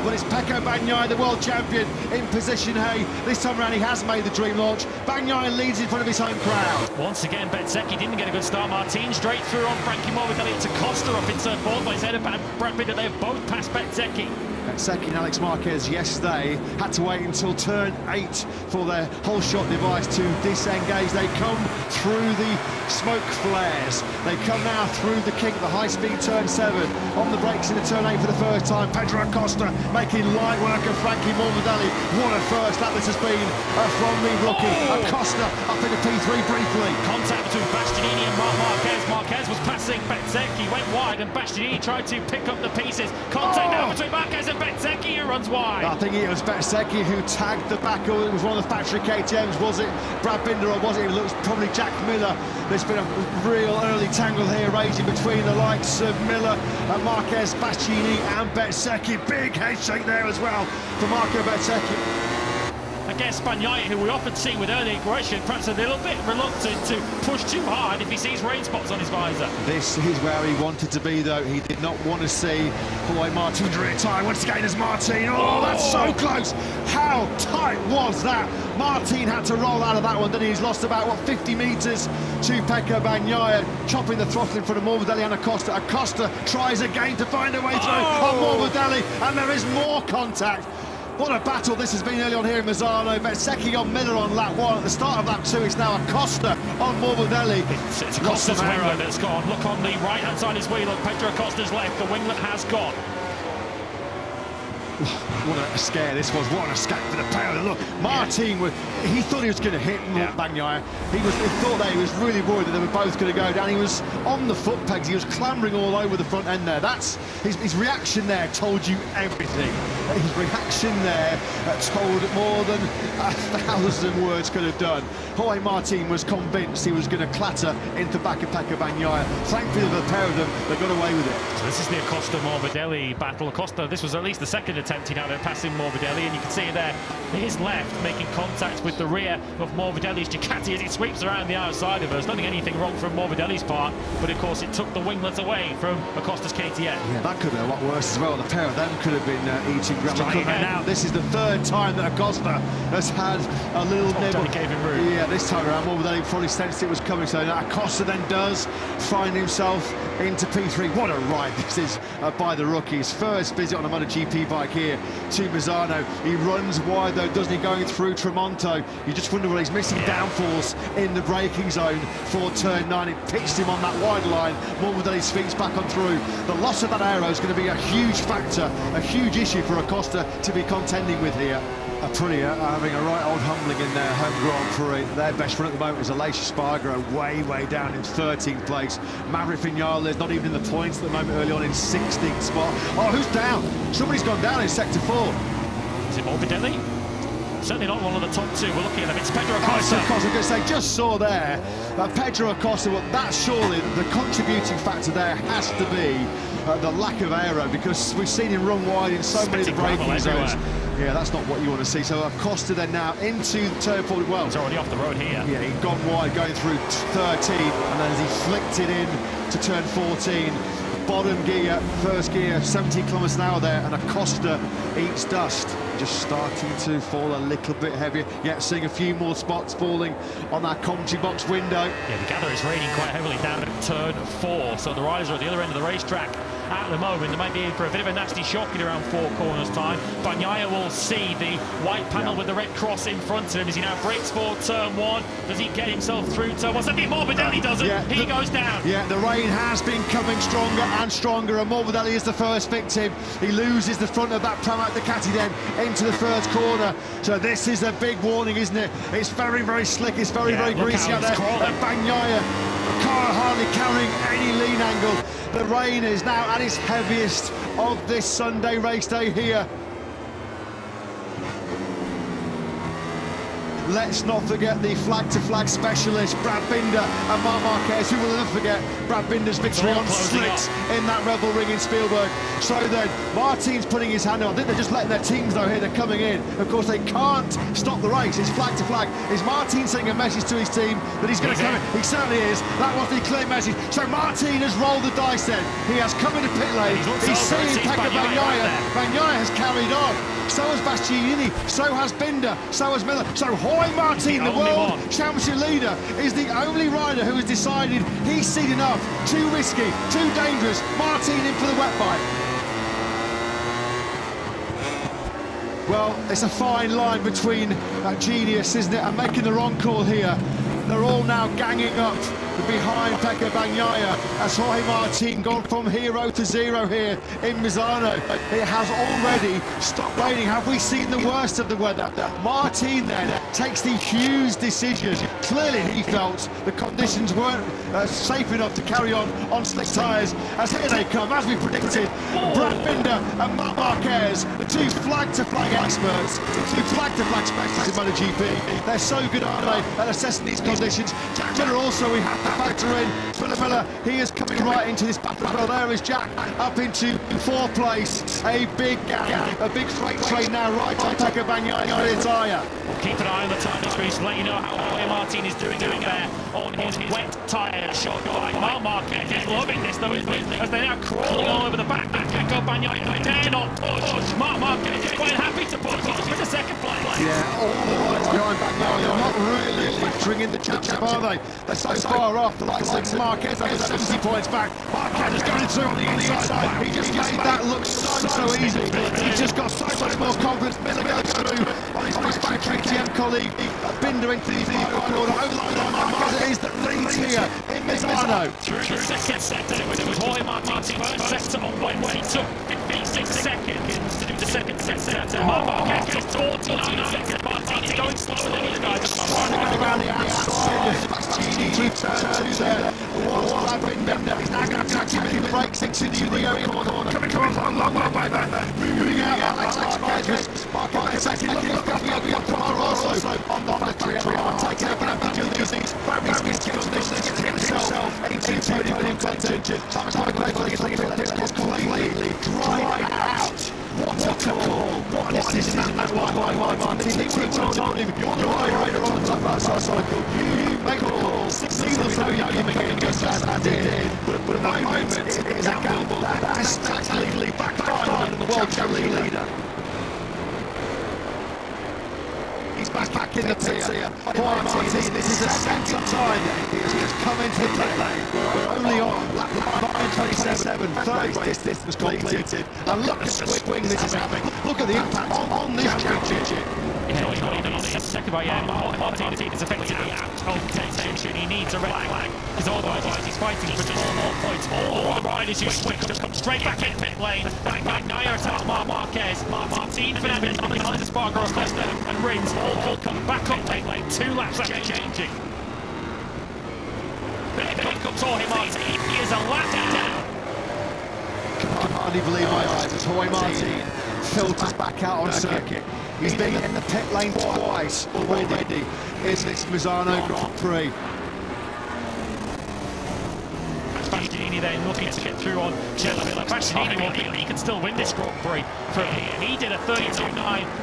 but it's Pecco Bagnaia, the world champion, in position A. This time around he has made the dream launch. Bagnaia leads in front of his home crowd. Once again, Bezzecchi didn't get a good start. Martin straight through on Frankie Morbidelli to Costa up in turn 4, but he's headed back Brad Binder. They've both passed Bezzecchi. Bezzecchi and Alex Marquez yesterday had to wait until turn 8 for their whole shot device to disengage. They come through the smoke flares. They come now through the kink, the high-speed turn 7. On the brakes into turn 8 for the first time. Pedro Acosta making light work of Frankie Morbidelli. What a first lap this has been from the rookie. Acosta up into P3 briefly. Contact between Bastianini and Marquez. Marquez was passing Bezzecchi, went wide, and Bastianini tried to pick up the pieces. Contact now between Marquez and Bezzecchi, who runs wide. I think it was Bezzecchi who tagged the back. It was one of the factory KTMs, was it Brad Binder or was it? It looks probably Jack Miller. There's been a real early tangle here raging between the likes of Miller, Marquez, Bastianini and Bezzecchi. Big head shake there as well for Marco Bezzecchi. I guess Bagnaia, who we often see with early aggression, perhaps a little bit reluctant to push too hard if he sees rain spots on his visor. This is where he wanted to be, though. He did not want to see boy Martin's rear tyre. Once again, as Martin. Oh, that's so close. How tight was that? Martin had to roll out of that one, then he's lost about, what, 50 metres to Pecco Bagnaia, chopping the throttle in front of Morbidelli and Acosta. Acosta tries again to find a way through on Morbidelli, and there is more contact. What a battle this has been early on here in Misano. Bezzecchi on Miller on lap 1. At the start of lap 2, it's now Acosta on Morbidelli. It's Acosta's winglet that's gone. Look on the right-hand side of his wheel. Look, Pedro Acosta's left. The winglet has gone. What a scare this was. What an escape for the pair. Look, Martin, he thought he was going to hit Bagnaia. He thought that he was really worried that they were both going to go down. He was on the foot pegs. He was clambering all over the front end there. That's his reaction there told you everything. His reaction there told more than 1,000 words could have done. Jorge Martin was convinced he was going to clatter into the back of Pecco Bagnaia. Thankfully, the pair of them, they got away with it. So this is the Acosta-Morbidelli battle. Acosta, this was at least the second attempt he'd had at passing Morbidelli, and you can see it there, his left making contact with the rear of Morbidelli's Ducati as it sweeps around the outside of us. Not anything wrong from Morbidelli's part, but of course it took the winglet away from Acosta's KTM. Yeah, that could have been a lot worse as well. The pair of them could have been eating gravel. Now this is the third time that Acosta has had a little nibble. Gave him room. Yeah, this time around Morbidelli probably sensed it was coming, so Acosta then does find himself into P3. What a ride this is by the rookies. First visit on a MotoGP bike here to Misano. He runs wide though, doesn't he, going through Tremonto. You just wonder whether he's missing downforce in the braking zone for turn 9. It pitched him on that wide line. Morbidelli's feet's back on through. The loss of that aero is going to be a huge factor, a huge issue for Acosta to be contending with here. Aprilia having a right old humbling in their home Grand Prix. Their best run at the moment is Aleix Espargaro, way down in 13th place. Maverick Vinales is not even in the points at the moment, early on in 16th spot. Oh, who's down? Somebody's gone down in sector 4. Is it Morbidelli? Certainly not one of the top two. We're looking at them. It's Pedro Acosta. I was going to say, just saw there, Pedro Acosta. Well, that's surely the contributing factor there has to be the lack of aero, because we've seen him run wide in so many of the braking zones. Yeah, that's not what you want to see. So Acosta then now into the turn 4. Well, he's already off the road here. Yeah, he'd gone wide going through 13, and then as he flicked it in to turn 14, bottom gear, first gear, 17 kilometers an hour there, and Acosta eats dust. Just starting to fall a little bit heavier, yet seeing a few more spots falling on that commentary box window. Yeah, the gather is raining quite heavily down at turn 4, so the riders are at the other end of the racetrack at the moment. They might be in for a bit of a nasty shock in around 4 corners time. Bagnaia will see the white panel with the red cross in front of him as he now breaks for turn 1. Does he get himself through turn 1? Something Morbidelli doesn't. He goes down. Yeah, the rain has been coming stronger and stronger, and Morbidelli is the first victim. He loses the front of that Pramac Ducati then into the first corner. So this is a big warning, isn't it? It's very slick. It's very greasy out there. Bagnaia, car hardly carrying any lean angle. The rain is now at its heaviest of this Sunday race day here. let's not forget the flag-to-flag specialist, Brad Binder and Marc Marquez, who will never forget Brad Binder's victory on slicks in that Red Bull Ring in Spielberg. So then, Martin's putting his hand on. I think they're just letting their teams know here they're coming in. Of course, they can't stop the race. It's flag-to-flag. Is Martin sending a message to his team that he's going to come in? He certainly is. That was the clear message. So Martin has rolled the dice then. He has come into pit lane. He's seeing Pecco Bagnaia. Bagnaia has carried on. So has Bastianini, so has Binder, so has Miller. So Jorge Martin, the world championship leader, is the only rider who has decided he's seen enough. Too risky, too dangerous. Martin in for the wet bike. Well, it's a fine line between genius, isn't it, and making the wrong call here. They're all now ganging up behind Pecco Bagnaia as Jorge Martin gone from hero to zero here in Misano. It has already stopped raining. Have we seen the worst of the weather? Martin then takes the huge decision. Clearly he felt the conditions weren't safe enough to carry on slick tyres, as here they come, as we predicted. Brad Binder and Marc Marquez, the two flag-to-flag experts, the two flag-to-flag specialists in MotoGP. They're so good, aren't they, at assessing these conditions. Jack Miller also we have to factor in. Miller, he is coming right into this battle as well. There is Jack up into fourth place. A big gap, a big freight train now right on Pecco Bagnaia's rear tyre. We'll keep an eye on the tyre screens to let you know how Jorge Martin is doing out there on his wet tyre shot. Marc Marquez is loving this though, isn't he? As they're now crawling all over the back. Pecco Bagnaia dare not push. Marc Marquez is quite happy to push. He's in second place. Yeah, all the lights behind Bagnaia. They're not really factoring in the championship, are they? They're so far off. The likes of Marquez over 70 points back. Marquez is going through on the inside. He just made that look so easy. He's just got so much more confidence. Miller goes through on his back KTM colleague. Binder into the final corner. Over the line, Marquez is the lead here in Misano. Through the second sector, it was Jorge Martin's first sector on Wednesday. He took 56 seconds to do the second sector. Marc Marquez is 49 seconds. Martin's going slower than these guys. Around the outside. Through turn two there. Binder. He's now going to attack him. He breaks into the area corner. Coming long by that. Moving out. Alex Marquez. Marquez second. Looking up tomorrow also on the battery. Taking up and doing these things. He's getting himself into podium contention. Thomas Marquez is completely dried out. What a call! What is this? That's why Martin told him, you're the rider on the top of that cycle. You make the call. See them so young, you make it just as I did. But at that moment, it is a gamble that is tactically backfired on the world championship leader. He's back in the pits here. Jorge Martin, this is the second time he has come into the pit lane. We're only on lap 9:27. Third race distance completed. And look at the swing this is having. Look at the impact on this championship. Second by Martin is effectively out of contention. He needs a red flag because otherwise he's fighting for just more points. All the riders who switch just come straight back in pit lane. Bagnaia attacks Marc Marquez. Martin Fernandez behind the Spargo Costa and Rins all come back up pit lane. 2 laps after changing. Big comes Jorge Martin. He is a lap down. I can hardly believe my eyes as Jorge Martin filters back out on circuit. He's been in the pit lane twice already in this Misano Grand Prix. Bastianini then looking to get through on Miller. Bastianini he can still win this Grand Prix. He did a 32.9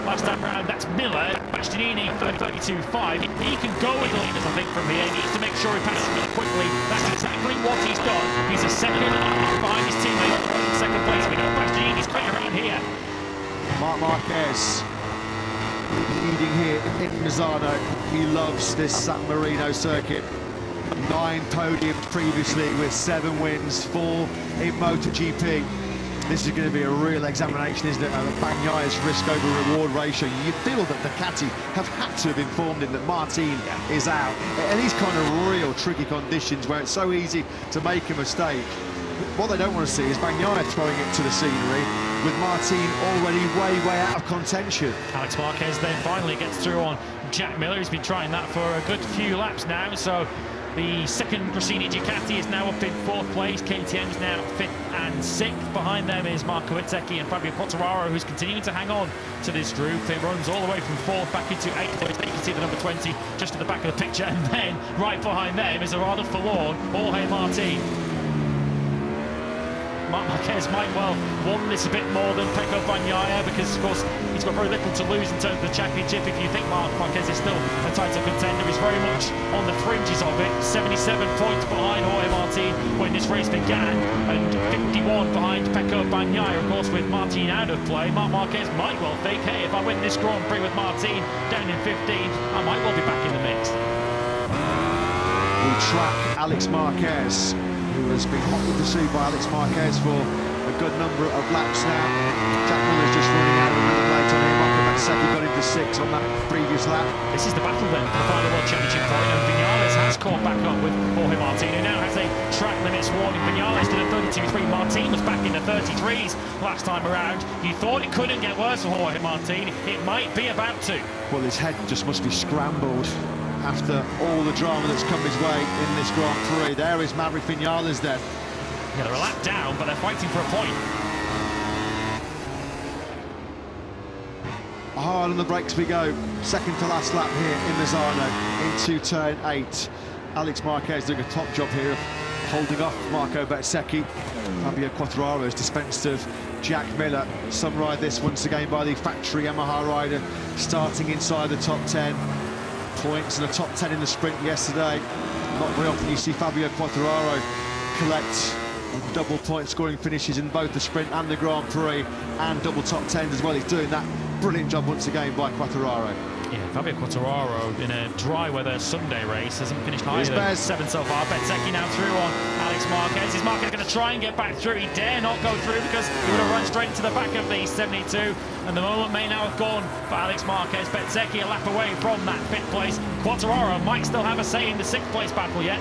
last time round. That's Miller. Bastianini 32.5. He can go with the leaders, I think, from here. He needs to make sure he passes Miller quickly. That's exactly what he's done. He's a second behind his teammate in second place. We know Bastianini's quite around here. Marc Marquez leading here in Misano. He loves this San Marino circuit. 9 podiums previously with 7 wins, 4 in MotoGP. This is going to be a real examination, isn't it? Bagnaia's risk over reward ratio. You feel that Ducati have had to have informed him that Martin is out. In these kind of real tricky conditions where it's so easy to make a mistake, what they don't want to see is Bagnaia throwing it to the scenery with Martin already way out of contention. Alex Marquez then finally gets through on Jack Miller. He's been trying that for a good few laps now, so The second Grassini Ducati is now up in 4th place. KTM's now 5th and 6th. Behind them is Marco Bezzecchi and Fabio Quartararo, who's continuing to hang on to this group. It runs all the way from 4th back into 8th place. You can see the number 20 just at the back of the picture, and then right behind them is a rather forlorn Jorge Martin. Marc Marquez might well want this a bit more than Pecco Bagnaia, because of course he's got very little to lose in terms of the championship. If you think Marc Marquez is still a title contender, he's very much on the fringes of it. 77 points behind Jorge Martin when this race began, and 51 behind Pecco Bagnaia. Of course, with Martin out of play, Marc Marquez might well think, hey, if I win this Grand Prix with Martin down in 15th, I might well be back in the mix. Will track Alex Marquez, who has been hotly pursued by Alex Marquez for a good number of laps now. Jack Miller's just running out of another plate on him. Marco Bezzecchi got into 6 on that previous lap. This is the battle then for the final World Championship point, and Vinales has caught back up with Jorge Martin, who now has a track limits warning. Vinales did a 32.3, Martin was back in the 33s last time around. You thought it couldn't get worse for Jorge Martin, it might be about to. Well, his head just must be scrambled after all the drama that's come his way in this Grand Prix. There is Maverick Vinales then. Yeah, they're a lap down, but they're fighting for a point. Hard on the brakes we go. Second to last lap here in Misano into turn 8. Alex Marquez doing a top job here of holding off Marco Bezzecchi. Fabio Quartararo has dispensed of Jack Miller. Some ride this once again by the factory Yamaha rider, starting inside the top 10. Points in the top 10 in the sprint yesterday. Not very often you see Fabio Quartararo collect double point scoring finishes in both the sprint and the Grand Prix, and double top 10s as well. He's doing that brilliant job once again by Quartararo. Yeah, Fabio Quartararo in a dry weather Sunday race hasn't finished higher than 7 so far. Bezzecchi now through on Alex Marquez. Is Marquez going to try and get back through? He dare not go through, because he would have run straight into the back of the 72, and the moment may now have gone for Alex Marquez. Bezzecchi a lap away from that 5th place. Quartararo might still have a say in the 6th place battle yet.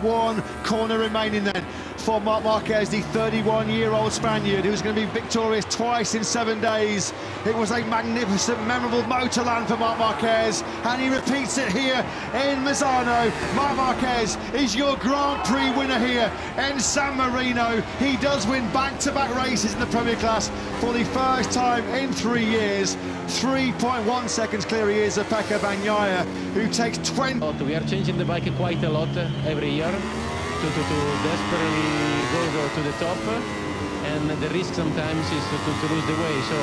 One corner remaining then for Marc Marquez, the 31-year-old Spaniard who's going to be victorious twice in 7 days. It was a magnificent, memorable motorland for Marc Marquez, and he repeats it here in Misano. Marc Marquez is your Grand Prix winner here in San Marino. He does win back-to-back races in the Premier Class for the first time in 3 years. 3.1 seconds clear he is of Pecco Bagnaia, who takes 20. We are changing the bike quite a lot every year to desperately go to the top, and the risk sometimes is to lose the way. So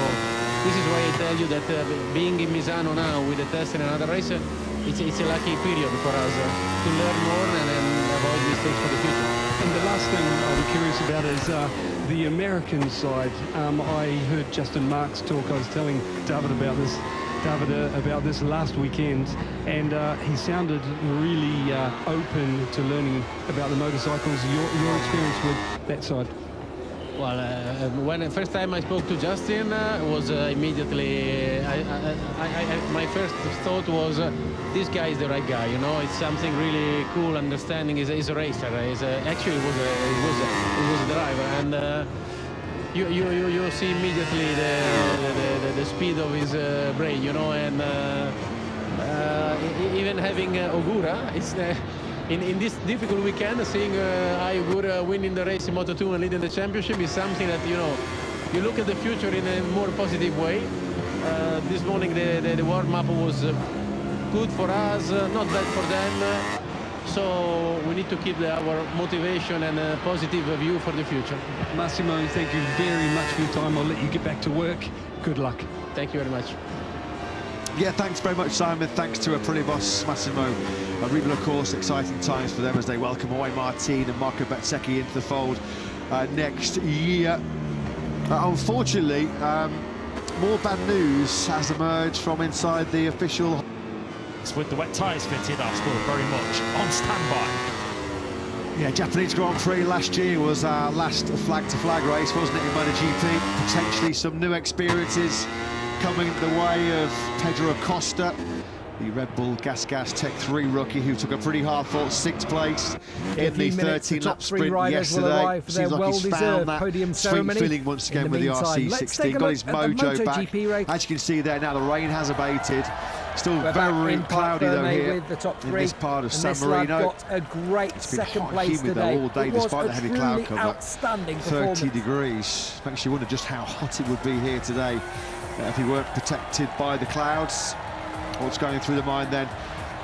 this is why I tell you that being in Misano now with the test and another race, it's a lucky period for us to learn more and avoid mistakes for the future. And the last thing I'm curious about is the American side. I heard Justin Marks talk. I was telling David about this last weekend, and he sounded really open to learning about the motorcycles. Your experience with that side? Well, when the first time I spoke to Justin, was immediately my first thought was this guy is the right guy. You know, it's something really cool. Understanding he's a racer. Actually, he was a driver, and you see immediately the speed of his brain. You know, and even having Ogura, it's. In this difficult weekend, seeing Ogura winning the race in Moto2 and leading the championship is something that, you know, you look at the future in a more positive way. This morning the warm-up was good for us, not bad for them. So we need to keep our motivation and a positive view for the future. Massimo, thank you very much for your time. I'll let you get back to work. Good luck. Thank you very much. Yeah, thanks very much, Simon. Thanks to Boss Massimo Arriba, of course. Exciting times for them as they welcome Jorge Martin and Marco Bezzecchi into the fold next year. Unfortunately, more bad news has emerged from inside the official. With the wet tyres fitted, Arsenal very much on standby. Yeah, Japanese Grand Prix last year was our last flag-to-flag race, wasn't it, in MotoGP? Potentially some new experiences coming the way of Pedro Acosta. the Red Bull Gas Tech 3 rookie who took a pretty hard-fought 6th place in the 13-lap sprint yesterday. Seems like he's found that sweet feeling once again with the RC16. Got his mojo back. As you can see there now, the rain has abated. Still very cloudy though here with the top 3. in this part of San Marino. Got a great second place humid today. though all day despite the heavy cloud cover. Outstanding 30 degrees. Makes you wonder just how hot it would be here today if he weren't protected by the clouds. What's going through the mind then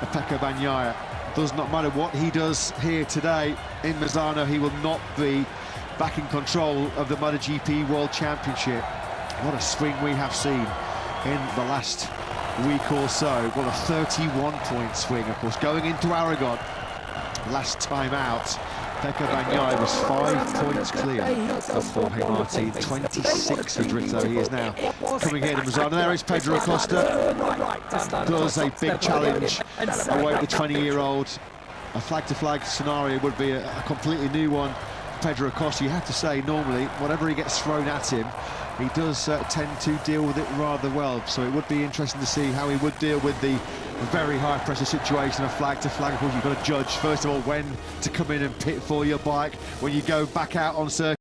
of Pecco Bagnaia? Does not matter what he does here today in Misano, he will not be back in control of the MotoGP World Championship. What a swing we have seen in the last week or so. Well, a 31-point swing, of course, going into Aragon. Last time out, Pecco Bagnaia was 5 points clear of Jorge Martin, 26 for Drito. He is now coming here to Misano. There is Pedro Acosta. Does a big challenge away with the 20-year-old. A flag-to-flag scenario would be a completely new one. Pedro Acosta, you have to say, normally, whatever he gets thrown at him, he does tend to deal with it rather well. So it would be interesting to see how he would deal with the very high-pressure situation of flag-to-flag. Of course, you've got to judge, first of all, when to come in and pit for your bike when you go back out on circuit.